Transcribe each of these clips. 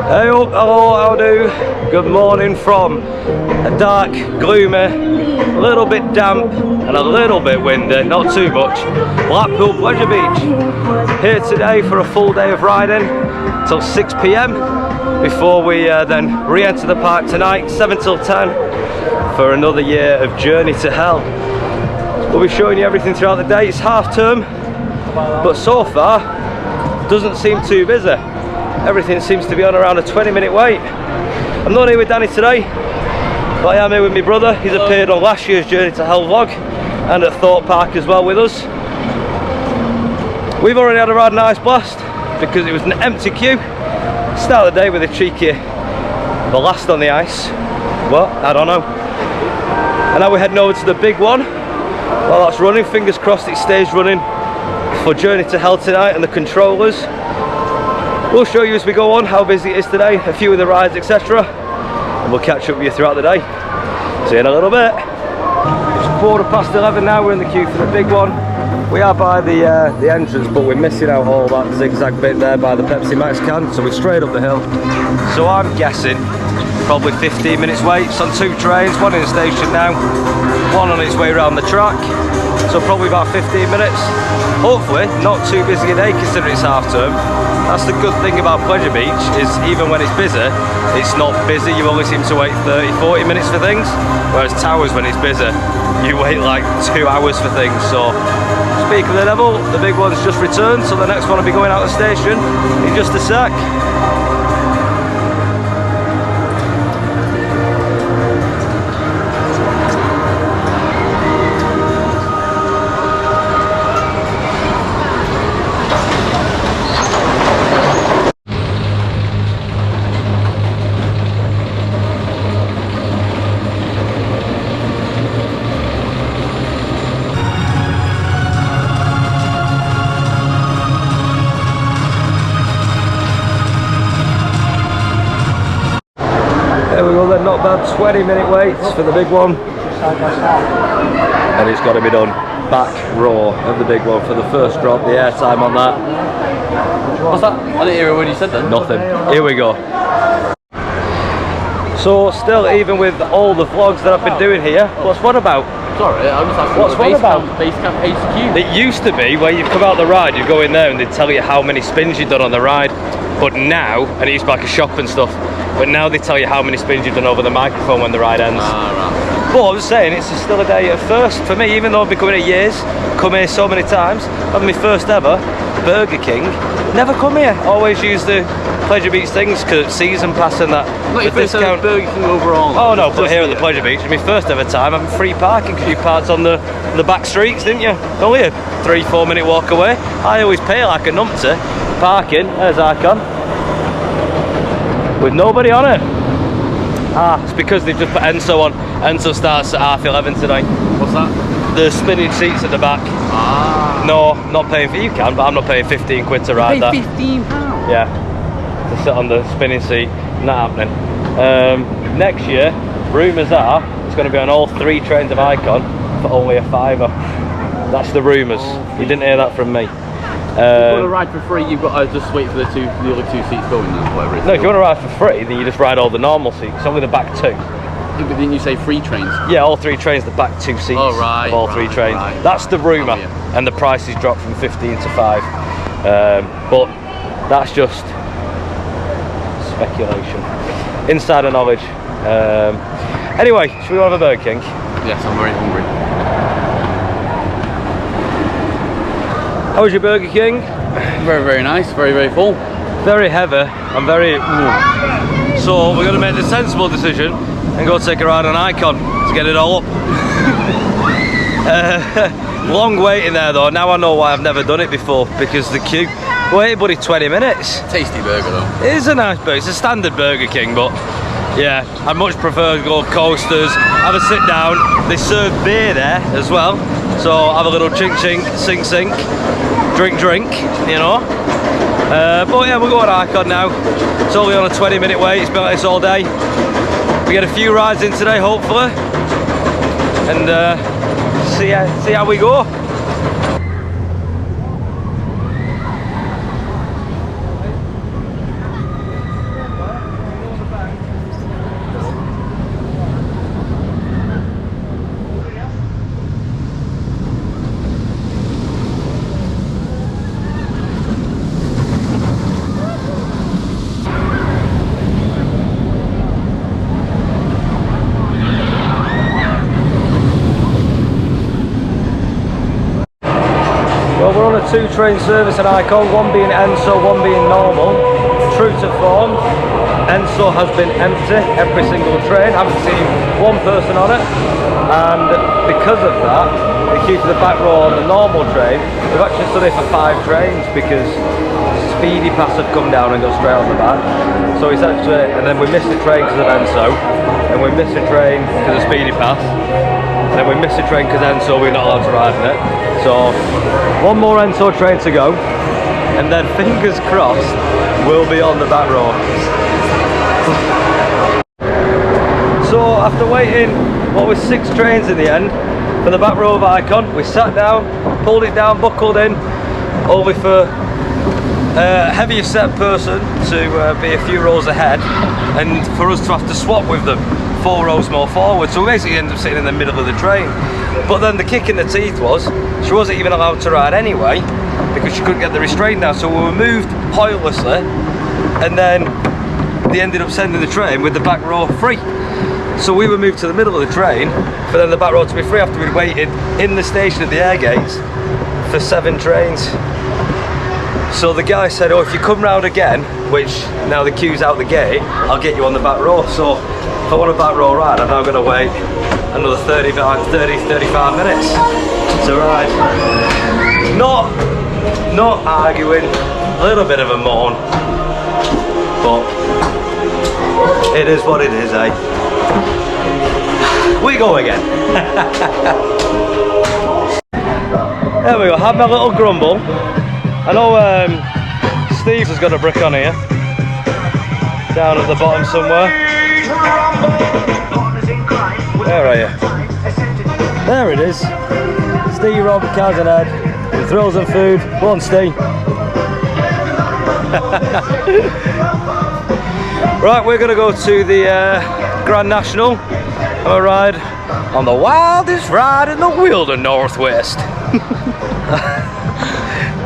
Hey up, hello, how do? Good morning from a dark, gloomy, a little bit damp and a little bit windy, not too much, Blackpool Pleasure Beach. Here today for a full day of riding till 6 PM before we then re-enter the park tonight, 7 till 10 for another year of Journey to Hell. We'll be showing you everything throughout the day. It's half term, but so far doesn't seem too busy. Everything seems to be on around a 20-minute wait. I'm not here with Danny today, but I am here with my brother. He's appeared on last year's Journey to Hell vlog and at Thorpe Park as well with us. We've already had a rather nice blast because it was an empty queue. Start the day with a cheeky blast on the ice. What? I don't know. And now we're heading over to the big one. Well, that's running. Fingers crossed it stays running for Journey to Hell tonight and the controllers. We'll show you as we go on how busy it is today, a few of the rides, etc. And we'll catch up with you throughout the day. See you in a little bit. It's 11:15 now, we're in the queue for the big one. We are by the entrance, but we're missing out all that zigzag bit there by the Pepsi Max can, so we're straight up the hill. So I'm guessing probably 15 minutes wait. It's on 2 trains, one in the station now, one on its way around the track. So probably about 15 minutes. Hopefully not too busy a day considering it's half term. That's the good thing about Pleasure Beach, is even when it's busy, it's not busy. You only seem to wait 30-40 minutes for things, whereas Towers, when it's busy, you wait like 2 hours for things. So speaking of the devil, the big one's just returned, so the next one will be going out of the station in just a sec. There we go then, not bad, 20-minute waits for the big one. And it's got to be done back row of the big one for the first drop, the airtime on that. What's that? I didn't hear what you said then. Nothing. Here we go. So still, even with all the vlogs that I've been doing here, what's one about? Sorry, I'm just asking what's what one about? Base camp HQ. It used to be where you come out the ride, you go in there and they tell you how many spins you've done on the ride. But now, and it used to be like a shop and stuff, but now they tell you how many spins you've done over the microphone when the ride ends. Right. But I was saying, it's still a day at first for me, even though I've been coming here years, come here so many times, having my first ever Burger King, never come here, always use the Pleasure Beach things, because season pass and that. Not your first ever Burger King overall. Oh no, but here at the Pleasure Beach, it's my first ever time having free parking, because you parked on the back streets, didn't you? Only a 3-4 minute walk away. I always pay like a numpty parking, as I can, with nobody on it. Ah, it's because they've just put Enso on. Enso starts at 11:30 tonight. What's that? The spinning seats at the back. Ah. No, not paying for, you can, but I'm not paying 15 quid to ride that. £15? Yeah, to sit on the spinning seat, not happening. Next year, rumours are, it's going to be on all 3 trains of Icon for only a £5. That's the rumours. You didn't hear that from me. If you want to ride for free, you've got to just wait for the other 2 seats going then, whatever it is. No, if you want to ride for free, then you just ride all the normal seats, only the back 2. But didn't you say 3 trains? Yeah, all 3 trains, the back 2 seats Oh, right, of all 3 trains. right. That's the rumour, Oh, yeah. and the price is dropped from 15 to 5. But that's just speculation, insider knowledge. Anyway, should we have a Burger King? Yes, I'm very hungry. How was your Burger King? Very, very nice. Very, very full. Very heavy. I'm very... So we're going to make the sensible decision and go take a ride on Icon to get it all up. Long waiting there though. Now I know why I've never done it before, because the queue. Wait, buddy, 20 minutes. Tasty burger though. It is a nice burger. It's a standard Burger King, but yeah, I much prefer to go coasters, have a sit down. They serve beer there as well, so have a little chink chink, sink sink, drink drink, you know. But yeah, we'll go on Icon now. It's only on a 20-minute wait. It's been like this all day. We get a few rides in today, hopefully, and see how we go. Well, we're on a 2-train service in Icon, one being Enso, one being normal. True to form, Enso has been empty every single train. Haven't seen one person on it, and because of that, the queue for the back row on the normal train, we've actually stood here for 5 trains because Speedy Pass had come down and got straight on the back. So it's actually, and then we missed the train because of Enso, and we missed the train because of Speedy Pass, and then we missed the train because Enso we're not allowed to ride in it. So one more Enso train to go, and then fingers crossed we'll be on the back row. So after waiting, what was 6 trains in the end for the back row of Icon, we sat down, pulled it down, buckled in, only for a heavier set person to be a few rows ahead, and for us to have to swap with them 4 rows more forward. So we basically ended up sitting in the middle of the train. But then the kick in the teeth was, she wasn't even allowed to ride anyway, because she couldn't get the restraint down. So we were moved pointlessly, and then they ended up sending the train with the back row free. So we were moved to the middle of the train for then the back row to be free after we'd waited in the station at the air gates for 7 trains. So the guy said, oh, if you come round again, which now the queue's out the gate, I'll get you on the back row. So if I want a back row ride, I'm now going to wait another 35 minutes to ride. Not arguing, a little bit of a moan, but it is what it is, eh? We go again. There we go, had my little grumble. I know Steve has got a brick on here, down at the bottom somewhere. Where are you? There it is. Steve, Rob, Cars and Ed, with Thrills and Food. Go on, Steve. Right, we're going to go to the Grand National. I'm a ride on the wildest ride in the Wilder Northwest.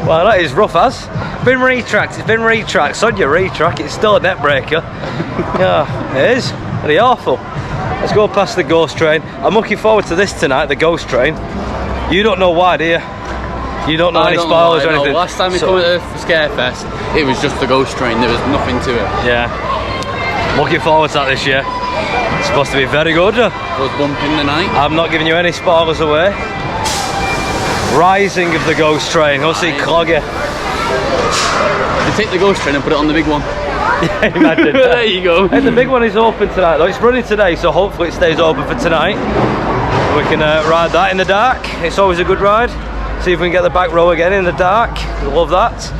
Well, that is rough as. Been retracked, it's been retracked. So on your retrack, it's still a net breaker. Yeah, it is. Pretty awful. Let's go past the ghost train. I'm looking forward to this tonight, the ghost train. You don't know why, do you? You don't know any spoilers or anything? Last time we come to Scarefest, it was just the ghost train, there was nothing to it. Yeah. Looking forward to that this year. It's supposed to be very good. It was bumping the night. I'm not giving you any spoilers away. Rising of the ghost train. We'll see Clogger. You take the ghost train and put it on the big one. Yeah, imagine. There you go. And the big one is open tonight though. It's running today, so hopefully it stays open for tonight. We can ride that in the dark. It's always a good ride. See if we can get the back row again in the dark. Love that.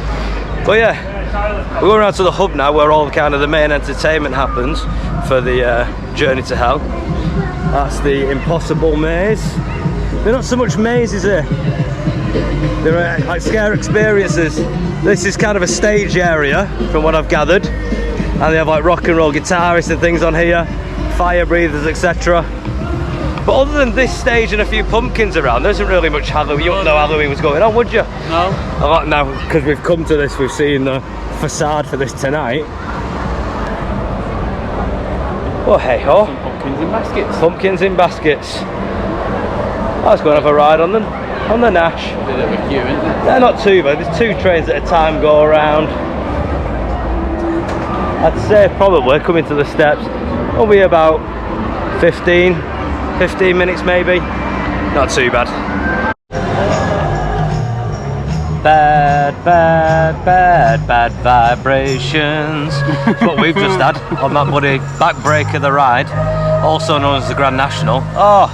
But yeah, we're going around to the hub now, where all kind of the main entertainment happens for the journey to hell. That's the Impossible Maze. They're not so much mazes here. They're like scare experiences. This is kind of a stage area, from what I've gathered, and they have like rock and roll guitarists and things on here, fire breathers, etc. But other than this stage and a few pumpkins around, there isn't really much Halloween. You wouldn't know Halloween was going on, would you? No. A lot now, because we've come to this, we've seen the facade for this tonight. Oh hey ho. Some pumpkins in baskets. Pumpkins in baskets. Let's go and have a ride on the Nash. A bit of a queue, isn't it? They're not too bad. There's 2 trains at a time go around. I'd say probably coming to the steps, only about 15 minutes maybe. Not too bad. Bad vibrations. That's what we've just had on that bloody back break of the ride, also known as the Grand National. Oh,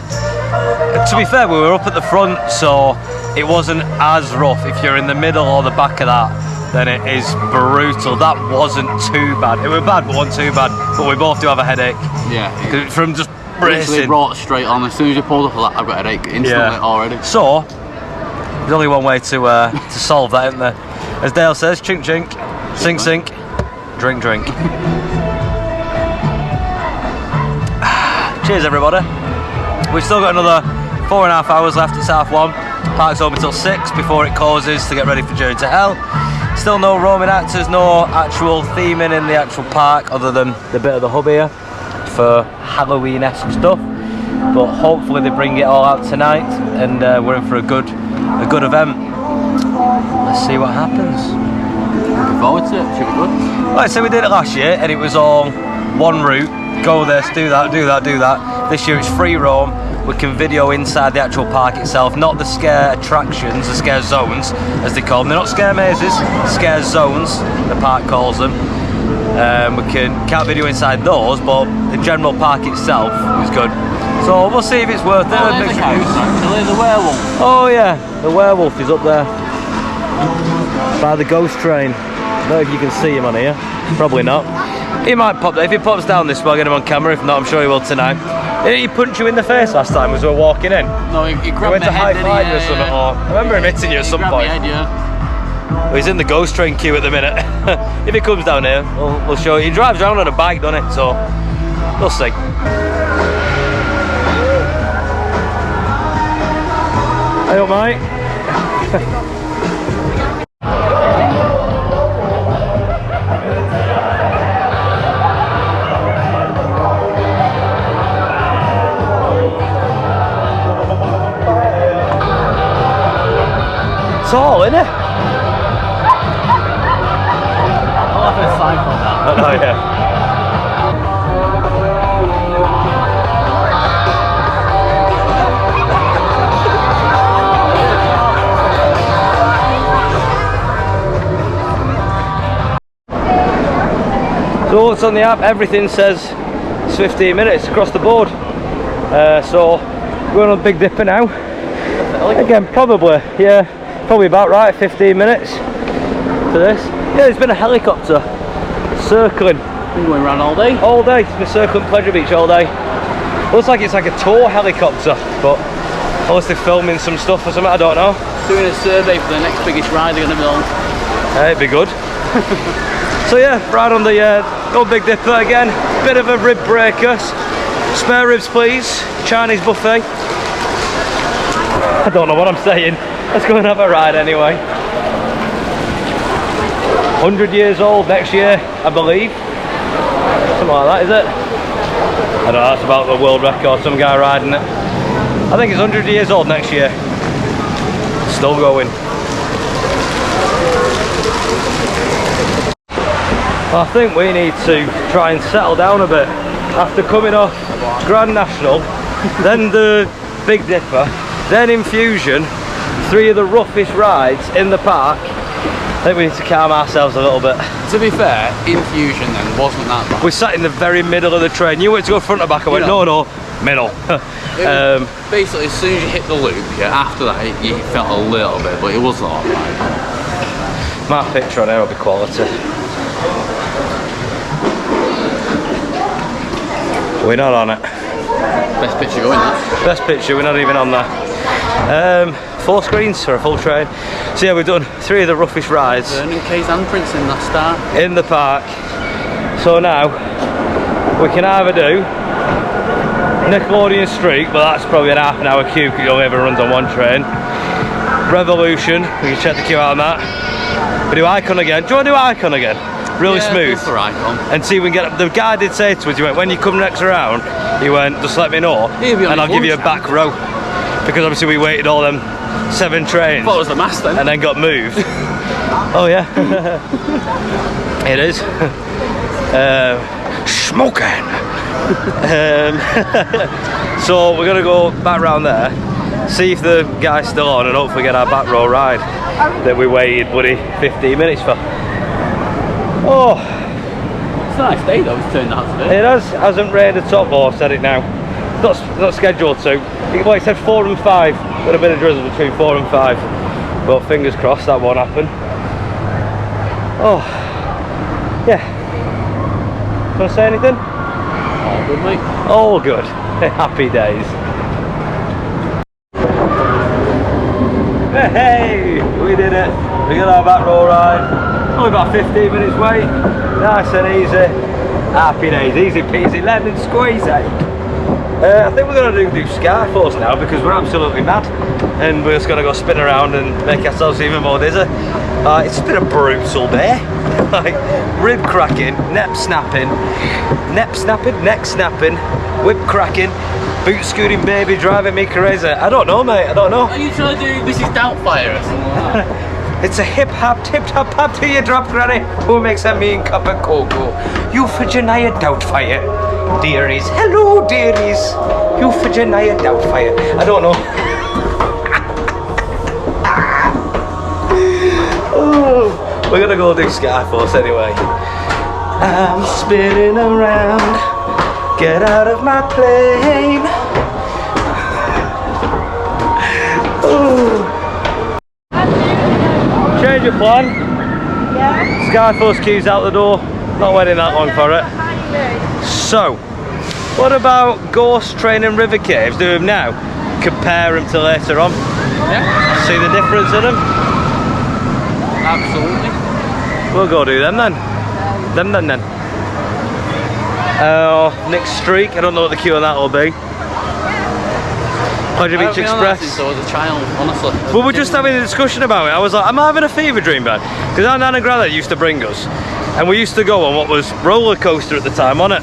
to be fair, we were up at the front, so it wasn't as rough. If you're in the middle or the back of that, then it is brutal. That wasn't too bad. It was bad, but wasn't too bad. But we both do have a headache. Yeah. From just Literally racing. brought straight on. As soon as you pulled up, I've got a headache instantly already. So there's only one way to solve that, isn't there? As Dale says, chink chink, sink sink, drink drink. Cheers everybody. We've still got another 4.5 hours left. It's 1:30. Park's open till 6 before it closes to get ready for Journey to Hell. Still no roaming actors, no actual theming in the actual park other than the bit of the hub here for Halloween-esque stuff. But hopefully they bring it all out tonight, and we're in for a good event. let's see what happens. Looking forward to it. Should be good. Like I said, we did it last year and it was all one route. Go this, do that, do that, do that. This year it's free roam. We can video inside the actual park itself, not the scare attractions, the scare zones, as they call them. They're not scare mazes, scare zones, the park calls them. We can't video inside those, but the general park itself is good. So we'll see if it's worth it. There's the werewolf. Oh yeah, the werewolf is up there by the ghost train. I don't know if you can see him on here. Probably not. He might pop there. If he pops down this way, I'll get him on camera. If not, I'm sure he will tonight. Didn't he punch you in the face last time as we were walking in? No, he grabbed went my to head, high-five you or something. I remember him hitting you at some point. Head, yeah. He's in the ghost train queue at the minute. If he comes down here, we'll show you. He drives around on a bike, doesn't it? So, we'll see. Hey up, mate. It's all, isn't it? I'll have a cycle now. Oh yeah. So what's on the app? Everything says it's 15 minutes across the board. So going on Big Dipper now. Again, probably about right, 15 minutes for this. Yeah, there's been a helicopter circling. Been going around all day? All day, it's been circling Pleasure Beach all day. Looks like it's like a tour helicopter, but unless they're filming some stuff or something, I don't know. Doing a survey for the next biggest ride they're going to build. It'd be good. So yeah, right on the old Big Dipper again. Bit of a rib breaker. Spare ribs please, Chinese buffet. I don't know what I'm saying. Let's go and have a ride anyway. 100 years old next year, I believe. Something like that, is it? I don't know, that's about the world record, some guy riding it. I think it's 100 years old next year. Still going. I think we need to try and settle down a bit. After coming off Grand National, then the Big Dipper, then Infusion, 3 of the roughest rides in the park. I think we need to calm ourselves a little bit. To be fair, Infusion then wasn't that bad. We sat in the very middle of the train. You went to go front or back, I went, no, middle. Basically, as soon as you hit the loop, after that, you felt a little bit, but it wasn't all right. My picture on there will be quality. We're not on it. Best picture going, that. Best picture, we're not even on there. 4 screens for a full train. So yeah, we've done 3 of the roughest rides. Burning K's handprints in that start. In the park. So now, we can either do Nickelodeon Street, but that's probably an half an hour queue because it only ever runs on one train. Revolution, we can check the queue out on that. We do Icon again. Do you want to do Icon again? Really smooth. For Icon. And see if we can get, the guy did say to us, he went, when you come next round, he went, just let me know and I'll give you a back row. Because obviously we waited all them 7 trains. I thought it was the mass then. And then got moved. Oh yeah. It is. Smoking. So we're gonna go back round there, see if the guy's still on and hopefully get our back row ride that we waited bloody 15 minutes for. Oh, it's a nice day though, it's turned out today. It hasn't rained at all, I've said it now. It's not scheduled to. Well, it said 4 and 5, got a bit of drizzle between 4 and 5. But fingers crossed that won't happen. Oh, yeah. Want to say anything? All good, mate. All good. Happy days. Hey, we did it. We got our back row ride. Only about 15 minutes wait. Nice and easy. Happy days, easy peasy, lemon squeezy. I think we're going to do Skyforce now because we're absolutely mad. And we're just going to go spin around and make ourselves even more dizzy. It's been a brutal day. Like rib cracking, neck snapping, neck snapping, whip cracking, boot scooting baby driving me crazy. I don't know, mate, I don't know. Are you trying to do Mrs. Doubtfire or something like that? It's a hip-hop, tip-top, pop to your drop, granny. Who makes a mean cup of cocoa? You Virginia Doubtfire. Dearies, hello dearies. You Virginia Doubtfire. I don't know. Oh, we're gonna go do Skyforce anyway. I'm spinning around. Get out of my plane. Oh. Change your plan. Yeah. Skyforce keys out the door. Not waiting that long for it. So, what about Ghost Train and River Caves? Do them now. Compare them to later on. Yeah. See the difference in them. Absolutely. We'll go do them then. Then. Next streak. I don't know what the queue on that will be. Pleasure Beach Express. Since I was a child, honestly. Well, we're just having a discussion about it. I was like, I'm having a fever dream, man. Because our nan and granddad used to bring us. And we used to go on what was roller coaster at the time, on it.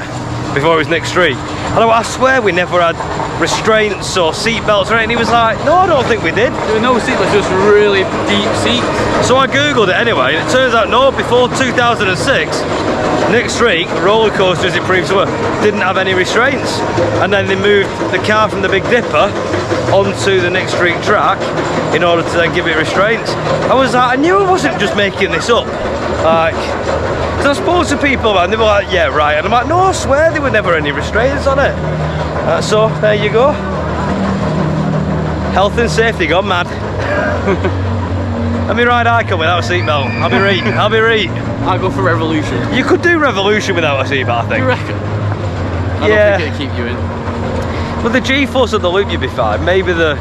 Before it was Nick Street. And I swear we never had restraints or seat belts or anything. He was like, no, I don't think we did. There were no seat belts, just really deep seats. So I googled it anyway, and it turns out no, before 2006, Nick Street, roller coaster as it proves to work, didn't have any restraints. And then they moved the car from the Big Dipper onto the Nick Street track in order to then give it restraints. I was like, I knew I wasn't just making this up. Like, because I spoke to people, man, they were like, yeah, right. And I'm like, no, I swear there were never any restraints on it. So, there you go. Health and safety gone mad. Let me ride Icon without a seatbelt. I'll be right. I'll be right. I'll go for Revolution. You could do Revolution without a seatbelt, I think. You reckon? I don't think it'd keep you in. But the G-force of the loop, you'd be fine. Maybe the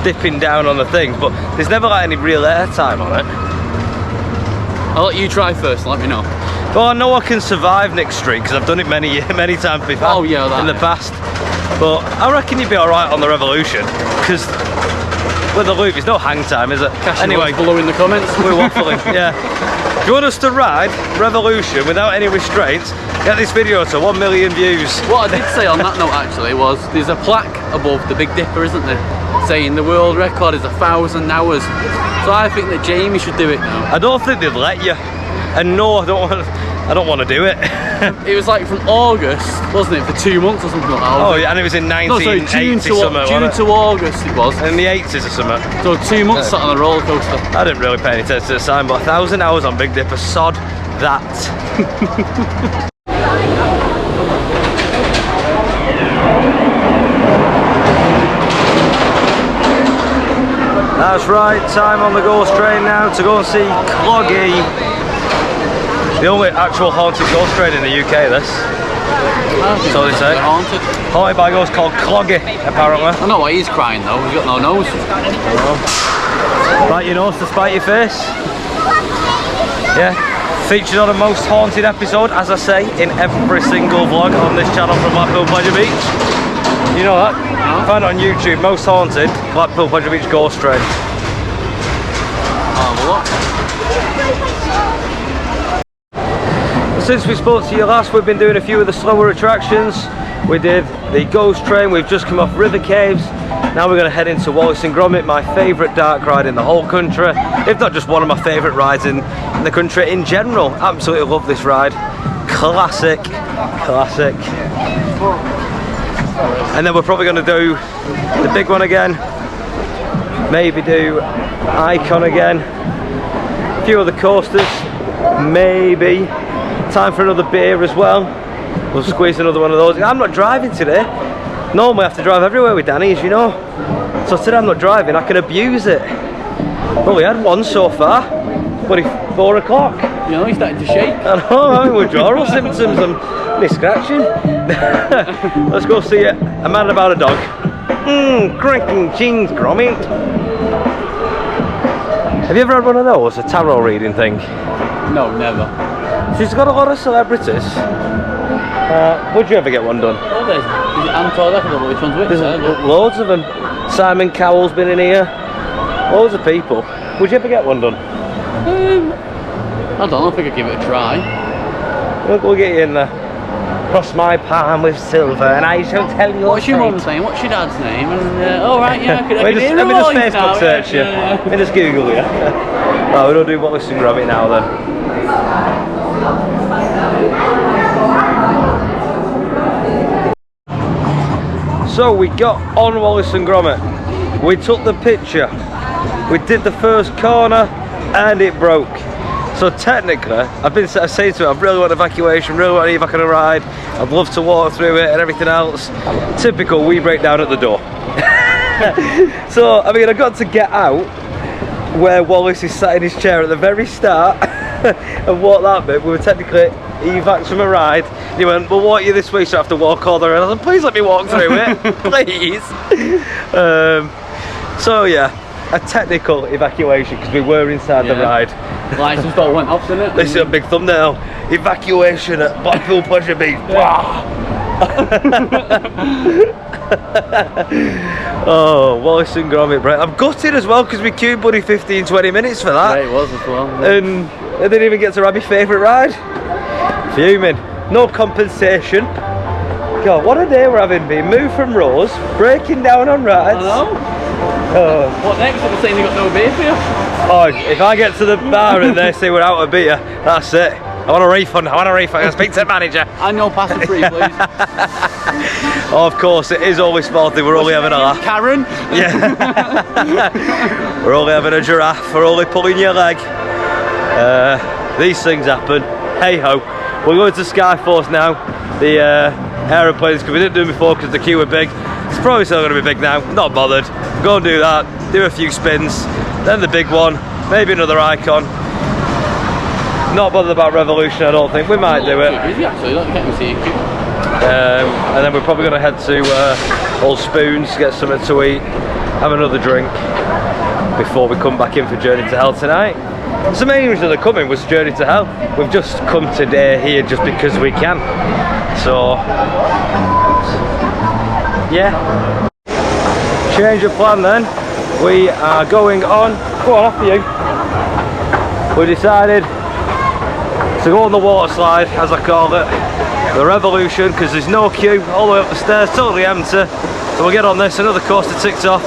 dipping down on the things, but there's never like any real air time on it. I'll let you try first, let me know. Well, I know I can survive Nick Street because I've done it many times before. Oh yeah, that. In the past. But I reckon you'd be all right on the Revolution because with the loop, it's no hang time, is it? Anyway, below in the comments. We're waffling. Yeah. Do you want us to ride Revolution without any restraints? Get this video to 1 million views. What I did say on that note actually was there's a plaque above the Big Dipper, isn't there? Saying the world record is 1,000 hours. So I think that Jamie should do it now. I don't think they'd let you. And no, I don't want to do it. It was like from August, wasn't it, for 2 months or something like that? Oh yeah, and it was in 1980 something. June to August it was. In the 80s or something. So 2 months sat on a roller coaster. I didn't really pay any attention to the sign, but 1,000 hours on Big Dipper, sod that. That's right, time on the Ghost Train now to go and see Cloggy. The only actual haunted ghost train in the UK, this. So they say. Haunted. Haunted by a ghost called Cloggy, apparently. I know why he's crying though, he's got no nose. Bite your nose to spite your face. Yeah. Featured on a most haunted episode, as I say, in every single vlog on this channel from Blackpool Pleasure Beach. You know that? No. Find it on YouTube, most haunted, Blackpool Pleasure Beach ghost train. Oh, what? Since we spoke to you last, we've been doing a few of the slower attractions. We did the ghost train, we've just come off River Caves. Now we're going to head into Wallace Gromit, my favourite dark ride in the whole country. If not just one of my favourite rides in the country in general. Absolutely love this ride. Classic. And then we're probably going to do the big one again. Maybe do Icon again. A few other coasters. Maybe. Time for another beer as well. We'll squeeze another one of those. I'm not driving today. Normally I have to drive everywhere with Danny, as you know. So today I'm not driving, I can abuse it. Well, we had one so far. Bloody 4 o'clock. You know, he's starting to shake. I know, I'm having withdrawal symptoms. I'm scratching. Let's go see it. A man about a dog. Cranking jeans, Gromit. Have you ever had one of those? A tarot reading thing? No, never. She's got a lot of celebrities. Would you ever get one done? Oh, there's Anton, I don't know which one's which. There's loads of them. Simon Cowell's been in here. Loads of people. Would you ever get one done? I don't know, I think I'd give it a try. We'll get you in there. cross my palm with silver, and I shall tell you. What's your mum's name? What's your dad's name? And oh right, yeah, I could let me hear just the voice Facebook now, search you. yeah. Let me just Google you. Oh, we don't do Wallace Gromit now then. So we got on Wallace Gromit. We took the picture. We did the first corner, and it broke. So technically, I say to it, I really want evacuation, really want an evac on a ride. I'd love to walk through it and everything else. Typical, we break down at the door. So, I mean, I got to get out where Wallace is sat in his chair at the very start and walk that bit. We were technically evacs from a ride. He went, we'll walk you this way, so I have to walk all the way. I was like, please let me walk through it, please. So yeah, a technical evacuation because we were inside the ride. License bell went off, didn't it? This is a big thumbnail. Evacuation at Blackpool Pleasure Beach. Oh, Wallace Gromit break. I'm gutted as well because we queued buddy 15-20 minutes for that. Yeah, it was as well. And I didn't even get to ride my favourite ride. Fuming. No compensation. God, what a day we're having. Being moved from rows, breaking down on rides. I know. What next? They're saying they got no beer for you? Oh, if I get to the bar and they say we're out of beer, that's it. I want a refund. I want a refund. I speak to the manager. And no passing free, please. Oh, of course, it is always sporty. We're only having a laugh. Karen? Yeah. We're only having a giraffe. We're only pulling your leg. These things happen. Hey ho. We're going to Skyforce now. The aeroplanes, because we didn't do them before because the queue were big. It's probably still going to be big now. Not bothered. Go and do that. Do a few spins. Then the big one. Maybe another icon. Not bothered about Revolution, I don't think. We might do it. Busy actually, don't get me seeing you. And then we're probably going to head to Old Spoons, get something to eat, have another drink before we come back in for Journey to Hell tonight. So the main reason they're coming was Journey to Hell. We've just come today here just because we can. So, yeah. Change of plan then. We are going on. Go on, after you. We decided to go on the water slide, as I call it, the Revolution, because there's no queue all the way up the stairs, totally empty. So we'll get on this, another coaster ticked off.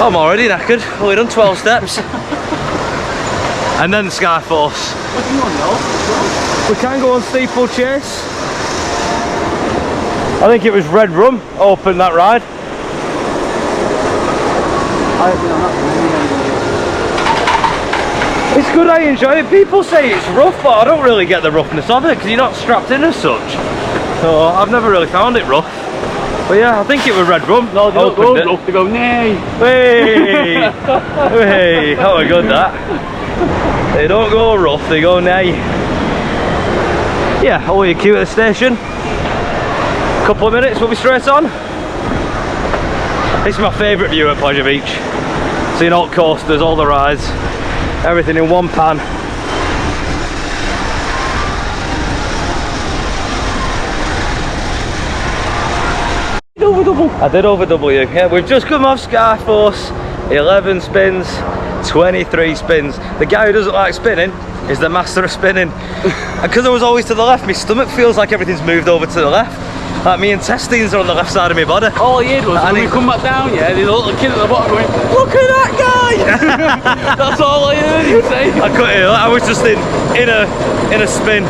I'm already knackered, only done 12 steps. And then Skyforce. We can go on Steeplechase. I think it was Red Rum opened that ride. It's good, I enjoy it. People say it's rough, but I don't really get the roughness of it because you're not strapped in as such. So I've never really found it rough. But yeah, I think it was Red Rum. No, they don't go rough, they go nay. Hey! Hey, that was good that. They don't go rough, they go nay. Yeah, I'll wait queue at the station. Couple of minutes, we'll be straight on. This is my favourite view at Pleasure Beach. Seeing all coasters, all the rides. Everything in one pan. Over double. I did over double you. Yeah, we've just come off Skyforce. 11 spins, 23 spins. The guy who doesn't like spinning is the master of spinning. And because I was always to the left, my stomach feels like everything's moved over to the left. Like my intestines are on the left side of my body. All he did was, when we come back down, yeah, there's a little kid at the bottom going, look at that guy! That's all I heard him say. I couldn't hear that. I was just in a spin.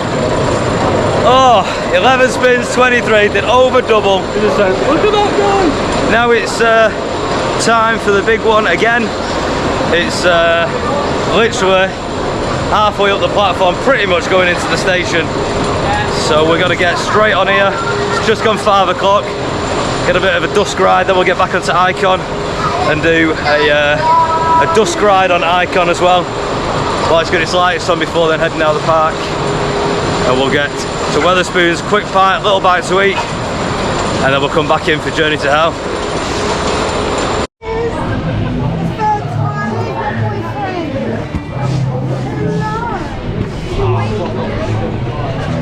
Oh, 11 spins, 23, did over double. He just said, look at that guy! Now it's time for the big one again. It's literally halfway up the platform, pretty much going into the station. So we're going to get straight on here. It's just gone 5 o'clock. Get a bit of a dusk ride, then we'll get back onto Icon and do a dusk ride on Icon as well. Well, it's got its lights on before then heading out of the park. And we'll get to Wetherspoons, quick bite, little bite to eat. And then we'll come back in for Journey to Hell.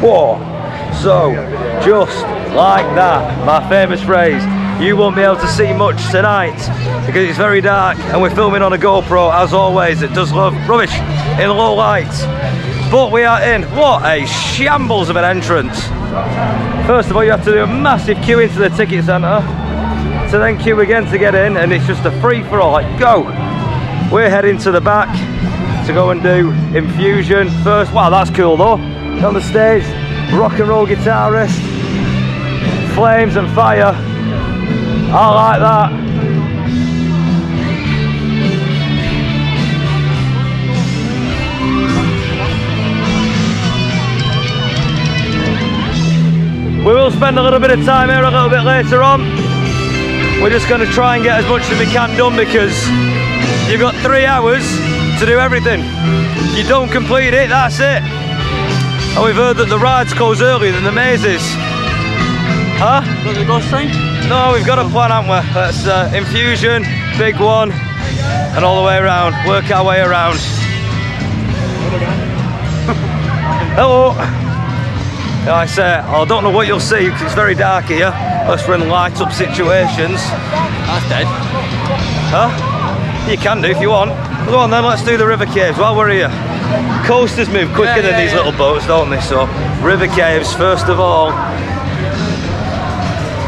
Whoa. So, just like that, my famous phrase, you won't be able to see much tonight because it's very dark and we're filming on a GoPro as always. It does love rubbish in low light. But we are in. What a shambles of an entrance. First of all, you have to do a massive queue into the ticket centre, to then queue again to get in, and it's just a free-for-all, like, go! We're heading to the back to go and do Infusion first. Wow, that's cool though. On the stage, rock and roll guitarist, flames and fire. I like that. We will spend a little bit of time here a little bit later on. We're just going to try and get as much as we can done because you've got 3 hours to do everything. If you don't complete it, that's it. And we've heard that the rides close earlier than the mazes. Huh? Got the ghost train? No, we've got a plan, haven't we? That's Infusion, big one, and all the way around. Work our way around. Hello. Like I say, I don't know what you'll see because it's very dark here, unless we're in light up situations. That's dead. Huh? You can do if you want. Go on then, let's do the river caves while we're here. Coasters move quicker than these little boats, don't they? So, river caves first of all.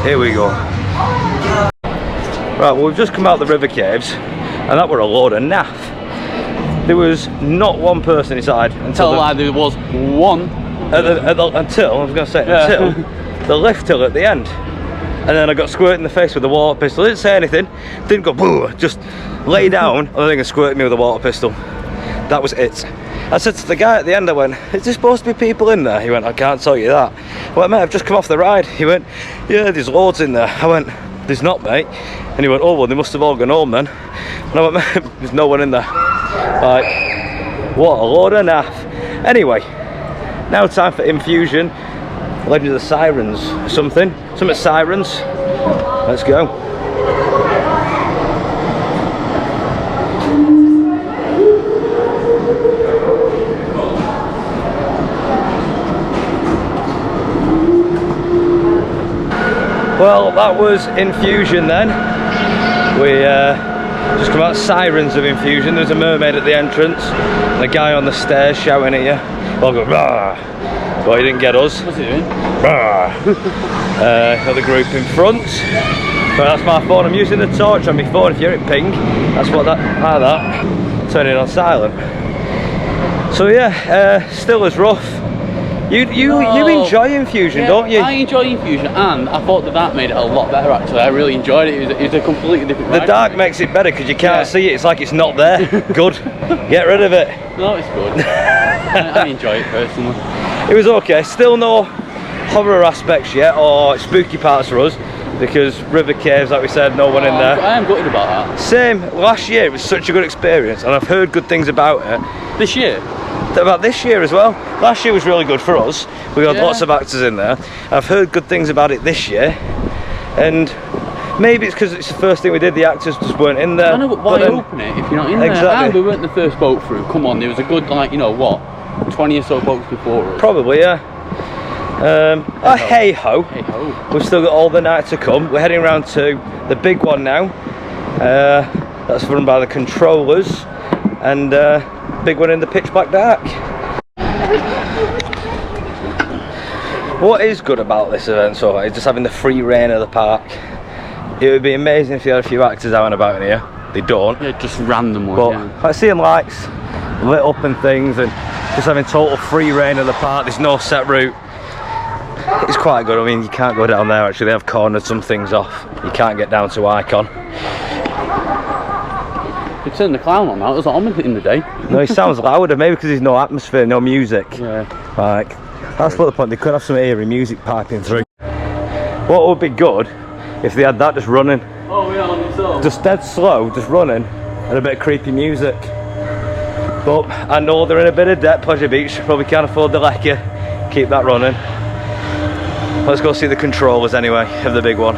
Here we go. Right, well we've just come out the river caves, and that were a load of naff. There was not one person inside until there was one. Until the lift till at the end, and then I got squirted in the face with a water pistol. Didn't say anything, didn't go boo, just lay down and then squirted me with a water pistol. That was it. I said to the guy at the end, I went, is there supposed to be people in there? He went, I can't tell you that. I went, mate, I've just come off the ride. He went, yeah, there's loads in there. I went, there's not, mate. And he went, oh well, they must have all gone home then. And I went, mate, there's no one in there. Like, what a load of naff. Anyway, now time for Infusion, Legend of the Sirens, something Sirens. Let's go. Well, that was Infusion then. We just come out Sirens of Infusion. There's a mermaid at the entrance and a guy on the stairs shouting at you. I'll go, rah. Well, he didn't get us. What's he doing? Rah. Another group in front. But that's my phone. I'm using the torch on my phone. If you hear it ping, that's what that. Turn it on silent. So yeah, still as rough. You enjoy Infusion, yeah, don't you? I enjoy Infusion, and I thought that made it a lot better actually. I really enjoyed it. It was a completely different ride. The dark makes it better because you can't see it. It's like it's not there. Good. Get rid of it. No, it's good. I enjoy it personally. It was okay. Still no horror aspects yet or spooky parts for us because river caves, like we said, no one in there. I am gutted about that. Same. Last year it was such a good experience, and I've heard good things about it. This year? About this year as well. Last year was really good for us. We had lots of actors in there. I've heard good things about it this year, and maybe it's because it's the first thing we did. The actors just weren't in there. I know, but why open it if you're not in there? Exactly. And we weren't the first boat through. Come on, there was a good, like, you know what, 20 or so boats before us. Probably, yeah. Hey ho. Hey ho. We've still got all the night to come. We're heading round to the big one now. That's run by the controllers, and big one in the pitch black dark. What is good about this event so far is just having the free reign of the park. It would be amazing if you had a few actors out and about in here. They don't. Yeah, just random ones. But like seeing lights lit up and things, and just having total free reign of the park. There's no set route. It's quite good. I mean, you can't go down there actually. They have cornered some things off. You can't get down to Icon. You turn the clown on now. It was on in the day. No, he sounds louder. Maybe because there's no atmosphere, no music. Yeah. Like, that's what the point. They could have some eerie music piping through. What would be good if they had that just running? Oh, yeah, on yourself. Just dead slow, just running, and a bit of creepy music. But I know they're in a bit of debt. Pleasure Beach probably can't afford the lecker. Keep that running. Let's go see the controllers anyway of the big one.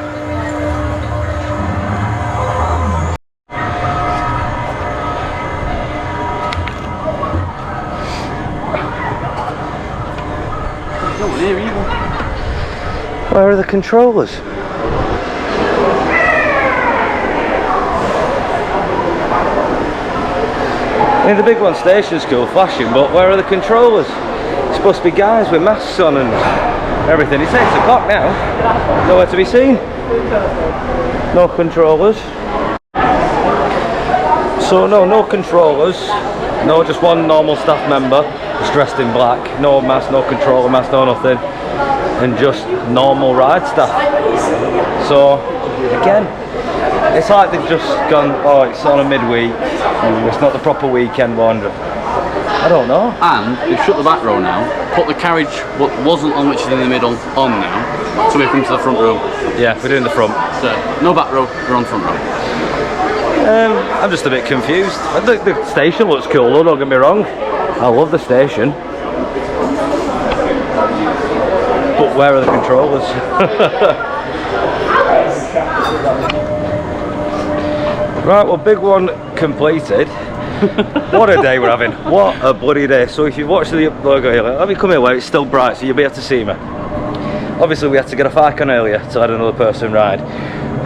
Where are the controllers? I mean, the big one station's cool, flashing, but where are the controllers? It's supposed to be guys with masks on and everything. It's 8 o'clock now. Nowhere to be seen. No controllers. So no controllers. No, just one normal staff member, just dressed in black. No mask, no controller mask, no nothing. And just normal ride staff. So, again, it's like they've just gone, oh, it's on a midweek. It's not the proper weekend wander. I don't know. And they've shut the back row now, put the carriage, what wasn't on, which is in the middle, on now, so we come to the front row. Yeah, we're doing the front. So, no back row, we're on front row. I'm just a bit confused. I think the station looks cool though, don't get me wrong. I love the station. But where are the controllers? Right, well, big one completed. What a day we're having. What a bloody day. So if you watch the logo here, let me come here where it's still bright so you'll be able to see me. Obviously we had to get off Icon earlier to let another person ride.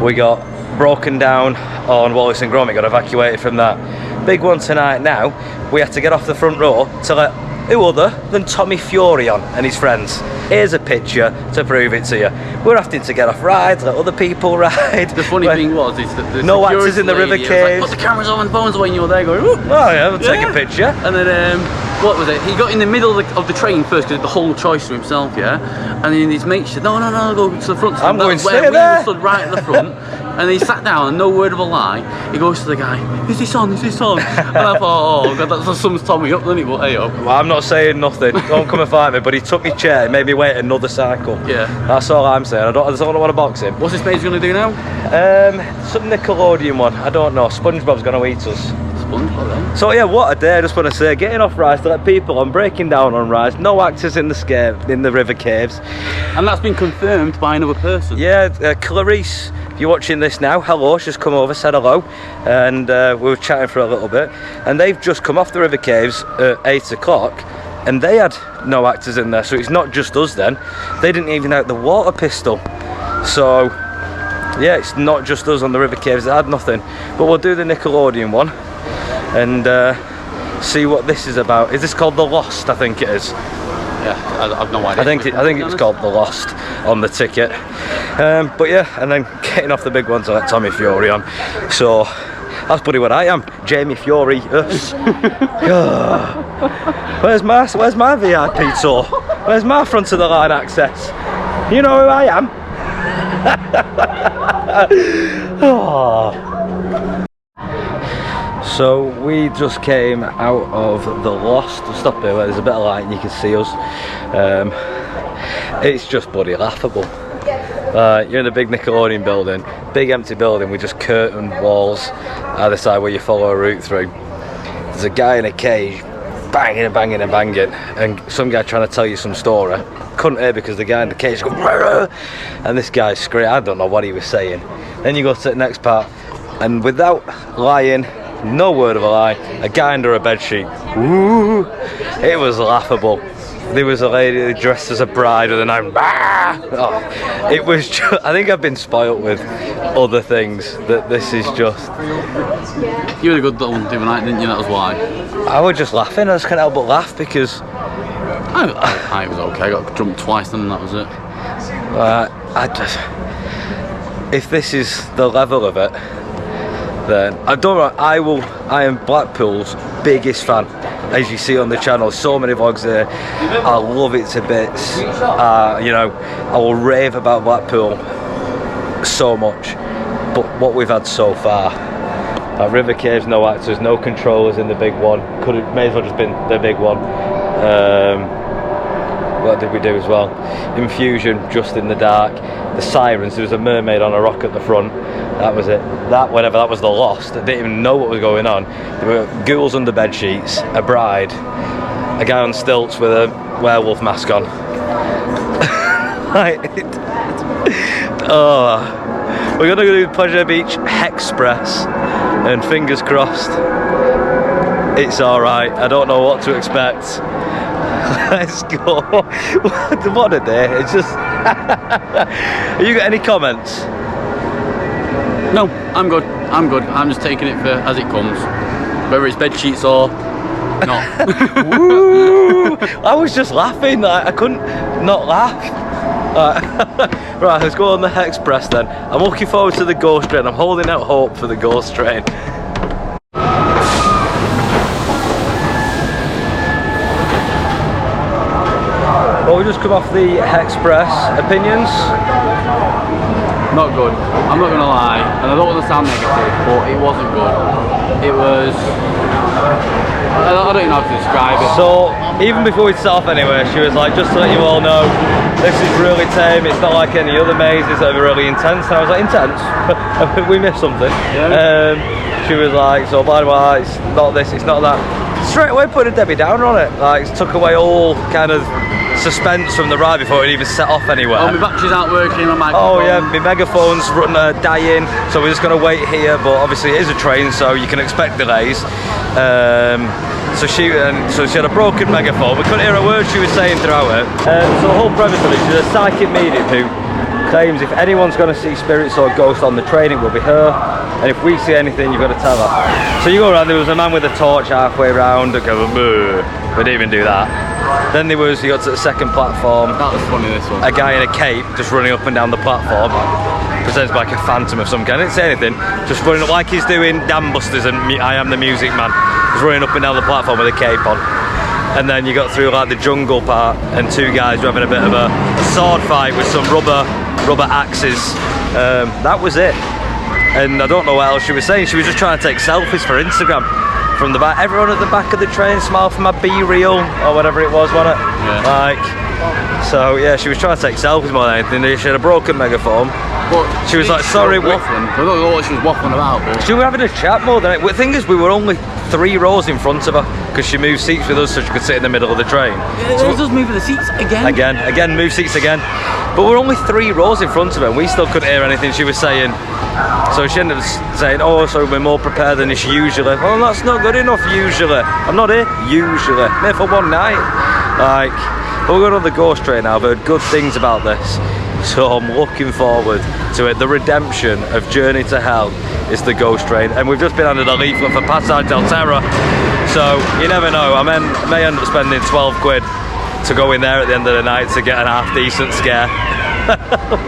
We got broken down on Wallace and Gromit, got evacuated from that. Big one tonight now, we had to get off the front row to let who other than Tommy Fury on and his friends. Here's a picture to prove it to you. We're having to get off rides, let other people ride. The funny thing was, is that the no actors in the river caves. Like, put the cameras on and phones away and you're there going, ooh. Oh yeah, we'll take a picture. And then, what was it? He got in the middle of the train first because the whole choice to himself, yeah? And then his mate said, no, go to the front. I'm going to stay where there. we stood right at the front. And he sat down and no word of a lie, he goes to the guy, is this on? And I thought, oh god, that sums Tommy up, doesn't it? But hey, well, I'm not saying nothing, don't come and fight me, but he took my chair and made me wait another cycle. Yeah. That's all I'm saying, I don't want to box him. What's this mate's going to do now? Some Nickelodeon one, I don't know, SpongeBob's going to eat us. SpongeBob, eh? So yeah, what a day, I just want to say, getting off rides to let people on, breaking down on rides, no actors in the river caves. And that's been confirmed by another person. Yeah, Clarice, if you're watching this now, hello, she's come over, said hello, and we were chatting for a little bit, and they've just come off the river caves at 8 o'clock, and they had no actors in there, so it's not just us then. They didn't even have the water pistol, so yeah, it's not just us on the river caves, they had nothing. But we'll do the Nickelodeon one and see what this is about. Is this called The Lost? I think it is. Yeah, I've no idea. I think it's called The Lost on the ticket. But yeah, and then getting off the big ones I let Tommy Fury on. So that's bloody what I am, Jamie Fury. Where's my VIP tour? Where's my front of the line access? You know who I am? Oh. So we just came out of The Lost. We'll stop here where there's a bit of light and you can see us. It's just bloody laughable. You're in the big Nickelodeon building, big empty building with just curtain walls either side where you follow a route through. There's a guy in a cage banging and banging and banging, and some guy trying to tell you some story. Couldn't hear because the guy in the cage goes, "Rah!" And this guy's screaming. I don't know what he was saying. Then you go to the next part, and without lying, no word of a lie, a guy under a bedsheet. Ooh, it was laughable. There was a lady dressed as a bride with an iron. Oh, it was just, I think I've been spoilt with other things, that this is just. You had a good little one the other night, didn't you? That was why. I was just laughing, I just can't help but laugh because. I was okay, I got jumped twice and that was it. If this is the level of it, then I am Blackpool's biggest fan, as you see on the channel. So many vlogs there, I love it to bits. You know, I will rave about Blackpool so much, but what we've had so far, river caves, no actors, no controllers in the big one, may as well just been the big one. What did we do as well? Infusion just in the dark. The sirens, there was a mermaid on a rock at the front. That was it. That was The Lost. I didn't even know what was going on. There were ghouls under bed sheets, a bride, a guy on stilts with a werewolf mask on. We're gonna do Pleasure Beach Express, and fingers crossed, it's alright. I don't know what to expect. Let's go. What a day. It's just. Have you got any comments? No, I'm good. I'm just taking it for as it comes. Whether it's bed sheets or we're not. Woo! I was just laughing, like, I couldn't not laugh. Right, let's go on the Express then. I'm looking forward to the ghost train. I'm holding out hope for the ghost train. Well, we just come off the Express. Opinions? Not good. I'm not gonna lie, and I don't want to sound negative, but it wasn't good. It was. I don't even know how to describe it. So, even before we set off anyway, she was like, just to let you all know, this is really tame, it's not like any other mazes that are really intense. And I was like, intense? We missed something. Yeah. She was like, so by the way, it's not this, it's not that. Straight away put a Debbie Downer on it. Like, it took away all kind of suspense from the ride before it even set off anywhere. Oh, my batteries aren't working, my microphone. Oh yeah, my megaphone's dying, so we're just going to wait here, but obviously it is a train, so you can expect delays. So she had a broken megaphone. We couldn't hear a word she was saying throughout it. So the whole premise of it, she's a psychic medium who claims if anyone's going to see spirits or ghosts on the train, it will be her, and if we see anything, you've got to tell her. So you go around, there was a man with a torch halfway around, that goes, "Boo." We didn't even do that. Then you got to the second platform. That was funny, this one. A guy in a cape just running up and down the platform, presents like a phantom of some kind. I didn't say anything, just running up like he's doing Dam Busters and I Am the Music Man. He's running up and down the platform with a cape on. And then you got through like the jungle part, and two guys were having a bit of a sword fight with some rubber axes. That was it. And I don't know what else she was saying. She was just trying to take selfies for Instagram. From the back, everyone at the back of the train smiled for my B-reel or whatever it was, wasn't it? Yeah. Like, so yeah, she was trying to take selfies more than anything. She had a broken megaphone. But she was like, sorry, waffling. I don't know what she was waffling about. But she was having a chat more than it. The thing is, we were only 3 rows in front of her because she moved seats with us so she could sit in the middle of the train. Yeah, so just moving the seats again. Again, move seats again. But we're only 3 rows in front of her and we still couldn't hear anything she was saying. So she ended up saying, oh, so we're more prepared than it's usually. Well, that's not good enough usually. I'm not here usually. I'm here for one night. Like, but we're going on the ghost train now. I've heard good things about this. So I'm looking forward to it. The redemption of Journey to Hell is the ghost train. And we've just been handed a leaflet for Passage del Terra. So you never know. I may end up spending 12 quid to go in there at the end of the night to get an half decent scare.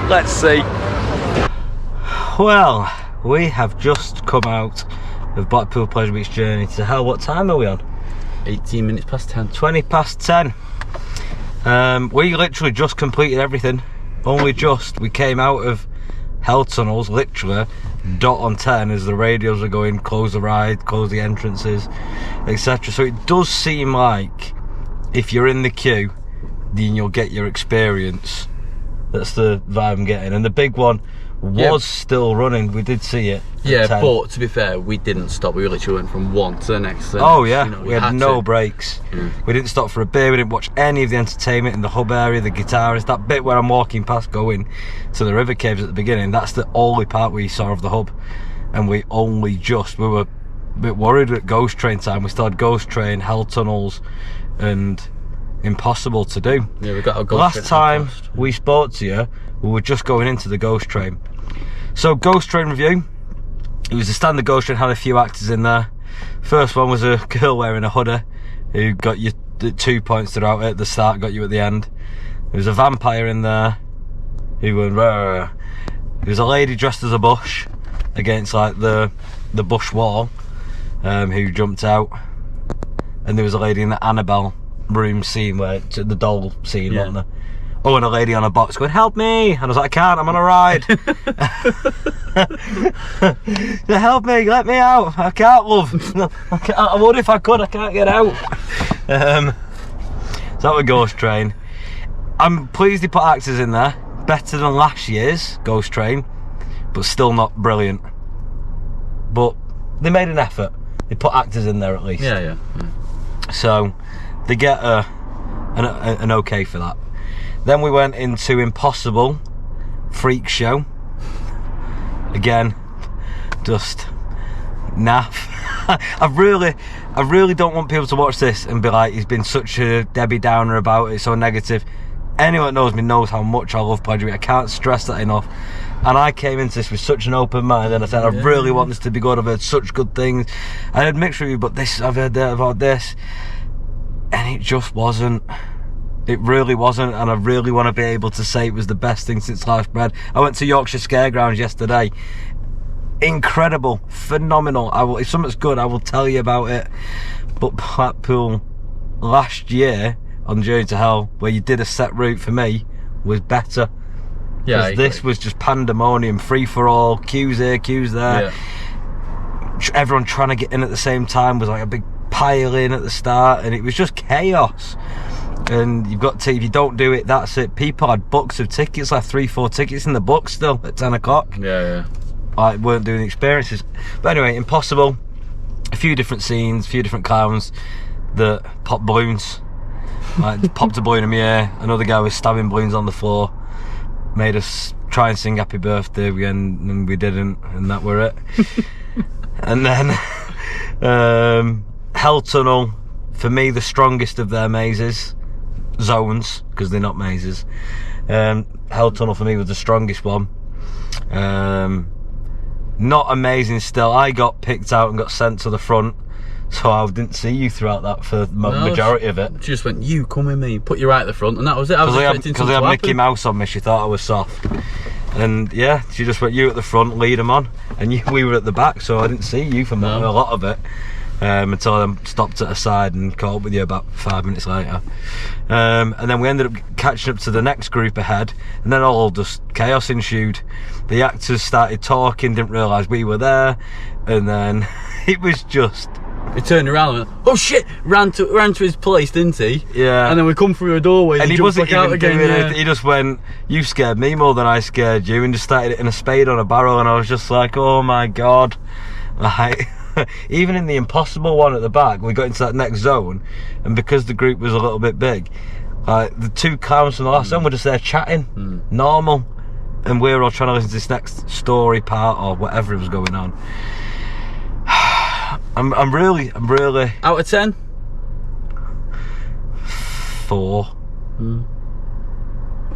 Let's see. Well, we have just come out of Blackpool Pleasure Beach Journey to Hell. What time are we on? 18 minutes past 10. 20 past 10. We literally just completed everything. Only just. We came out of Hell tunnels, literally, dot on 10 as the radios are going, close the ride, close the entrances, etc. So it does seem like if you're in the queue, then you'll get your experience. That's the vibe I'm getting. And the big one was still running. We did see it. Yeah, but to be fair, we didn't stop. We literally went from one to the next. Oh yeah, you know, we had no breaks. We didn't stop for a beer. We didn't watch any of the entertainment in the hub area, the guitarist. That bit where I'm walking past going to the river caves at the beginning, that's the only part we saw of the hub. And we were a bit worried at ghost train time. We still had ghost train, Hell tunnels, and impossible to do. Yeah, we got a ghost Last time we spoke to you, we were just going into the ghost train. So ghost train review. It was a standard ghost train, had a few actors in there. First one was a girl wearing a hoodie who got you 2 points throughout it. At the start, got you at the end. There was a vampire in there who went rah. There was a lady dressed as a bush against like the bush wall who jumped out. And there was a lady in the Annabelle room scene where the doll scene, wasn't there? Oh, and a lady on a box going, help me! And I was like, I can't, I'm on a ride. Help me, let me out. I can't, love. I would if I could, I can't get out. So that was Ghost Train. I'm pleased they put actors in there. Better than last year's Ghost Train, but still not brilliant. But they made an effort. They put actors in there at least. Yeah. So they get an okay for that. Then we went into Impossible Freak Show. Again, just naff. I really don't want people to watch this and be like, he's been such a Debbie Downer about it, so negative. Anyone that knows me knows how much I love Pleasure Beach. I can't stress that enough. And I came into this with such an open mind, and I said, I really want this to be good. I've heard such good things. I heard mixed reviews, but this, I've heard that about this. And it just wasn't. It really wasn't, and I really want to be able to say it was the best thing since sliced bread. I went to Yorkshire Scaregrounds yesterday. Incredible, phenomenal. If something's good, I will tell you about it. But Blackpool last year on Journey to Hell, where you did a set route for me, was better. Yeah, this was just pandemonium, free for all, queues here, queues there. Yeah. Everyone trying to get in at the same time was like a big pile in at the start, and it was just chaos. And you've got to, if you don't do it, that's it. People had books of tickets, like 3-4 tickets in the book still at 10 o'clock. Yeah. Like, weren't doing the experiences. But anyway, impossible. A few different scenes, a few different clowns that popped balloons. Like, popped a balloon in my ear. Another guy was stabbing balloons on the floor. Made us try and sing Happy Birthday again, and we didn't, and that were it. And then Hell Tunnel, for me, the strongest of their mazes. Zones, because they're not mazes. Hell Tunnel for me was the strongest one. Not amazing still. I got picked out and got sent to the front, so I didn't see you throughout that for the majority of it. She just went, you come with me, put you right at the front, and that was it. Because I had Mickey Mouse on me, she thought I was soft. And yeah, she just went, you at the front, lead them on. And we were at the back, so I didn't see you for a lot of it. Until I stopped at a side and caught up with you about 5 minutes later. And then we ended up catching up to the next group ahead, and then all just chaos ensued. The actors started talking, didn't realise we were there, and then it was just... He turned around and went, oh shit, ran to his place, didn't he? Yeah. And then we come through a doorway and he wasn't even doing it. He just went, you scared me more than I scared you, and just started hitting a spade on a barrel, and I was just like, oh my god. Like... Even in the impossible one at the back, we got into that next zone, and because the group was a little bit big, the two clowns from the last zone were just there chatting, normal, and we were all trying to listen to this next story part or whatever was going on. I'm really out of 10? 4.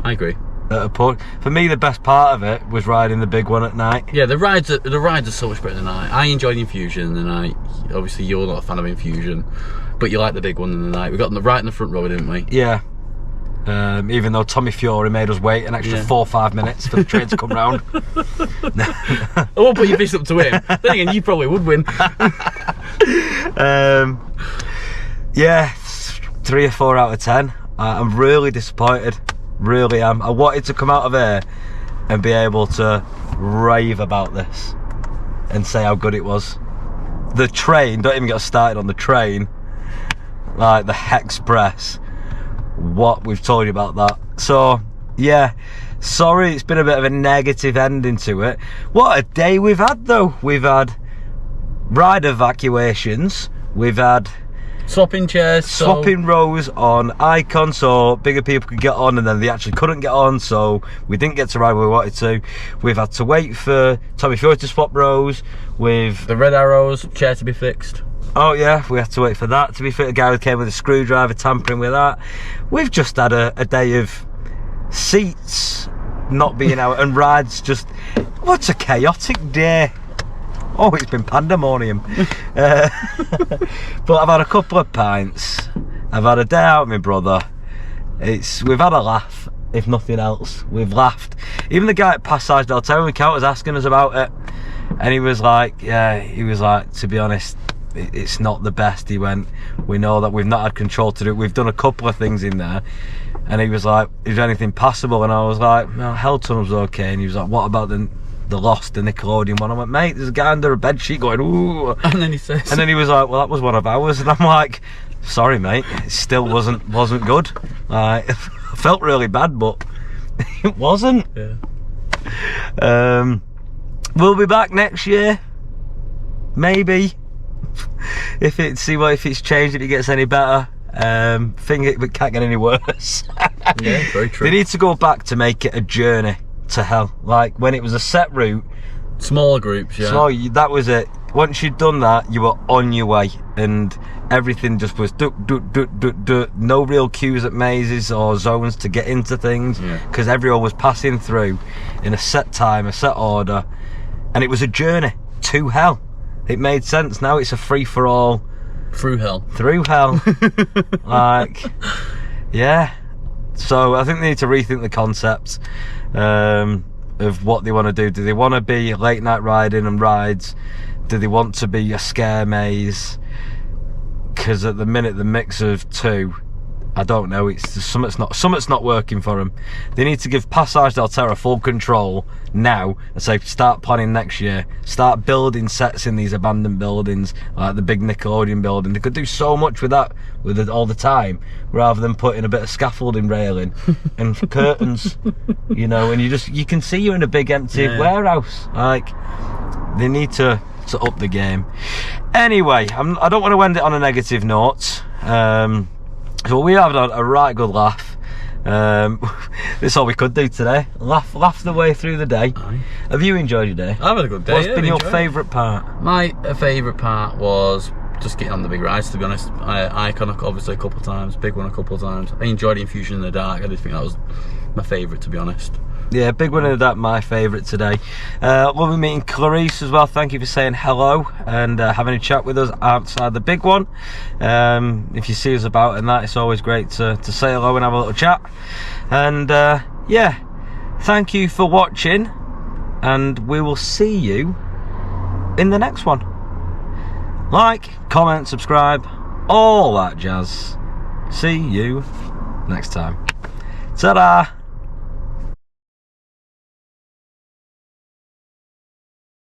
I agree. At a point, for me, the best part of it was riding the big one at night. Yeah, the rides are so much better than I enjoyed Infusion in the night. Obviously, you're not a fan of Infusion, but you like the big one in the night. We got them right in the front row, didn't we? Yeah. Even though Tommy Fury made us wait an extra 4 or 5 minutes for the train to come round. I won't put your fist up to him. Then again, you probably would win. Yeah, 3 or 4 out of 10. I'm really disappointed. Really am. I wanted to come out of here and be able to rave about this and say how good it was. The train, don't even get us started on the train, like the Hexpress, what we've told you about that. So yeah, sorry, it's been a bit of a negative ending to it. What a day we've had though. We've had ride evacuations, we've had swapping chairs, swapping rows on Icon so bigger people could get on, and then they actually couldn't get on, so we didn't get to ride where we wanted to. We've had to wait for Tommy Fury to swap rows with the Red Arrows chair to be fixed. Oh yeah, we had to wait for that to be fit. A guy who came with a screwdriver tampering with that. We've just had a day of seats not being out and rides just... What's a chaotic day. Oh, it's been pandemonium. But I've had a couple of pints. I've had a day out with my brother. We've had a laugh, if nothing else. We've laughed. Even the guy at Passage del Terror we was asking us about it, and he was like, to be honest, it's not the best. He went, we know that we've not had control to do it. We've done a couple of things in there. And he was like, is there anything passable? And I was like, no, Hell Tunnel's okay. And he was like, what about the Lost, the Nickelodeon one? I went, mate, there's a guy under a bed sheet going, ooh. And then he says, and then he was like, well, that was one of ours. And I'm like, sorry, mate, it still wasn't good. I felt really bad, but it wasn't. Yeah. We'll be back next year, maybe. If it's changed, if it gets any better. Think it can't get any worse. Yeah, very true. They need to go back to make it a journey to hell. Like when it was a set route, smaller groups, yeah. So that was it. once you'd done that, you were on your way, and everything just was no real queues at mazes or zones to get into things, because everyone was passing through in a set time, a set order, and it was a journey to hell. It made sense. Now it's a free-for-all through hell. Like, yeah. So I think they need to rethink the concept of what they want to do. Do they want to be late night riding and rides? Do they want to be a scare maze? Because at the minute, the mix of two, I don't know. It's just, something's not working for them. They need to give Passage del Terra full control now and say, start planning next year. Start building sets in these abandoned buildings, like the big Nickelodeon building. They could do so much with that, with it all the time, rather than putting a bit of scaffolding railing and curtains, you know. And you can see you're in a big empty warehouse. Like, they need to up the game. Anyway, I don't want to end it on a negative note. So we have had a right good laugh. This is all we could do today. Laugh the way through the day. Aye. Have you enjoyed your day? I've had a good day. What's been your favourite part? My favourite part was just getting on the big rides, to be honest. Icon obviously a couple of times, Big One a couple of times. I enjoyed Infusion in the Dark. I did think that was my favourite, to be honest. Yeah, Big One in the Dark, my favourite today. Lovely meeting Clarice as well. Thank you for saying hello and having a chat with us outside the Big One. If you see us about and that, it's always great to say hello and have a little chat. And yeah, thank you for watching, and we will see you in the next one. Like, comment, subscribe, all that jazz. See you next time. Ta-da!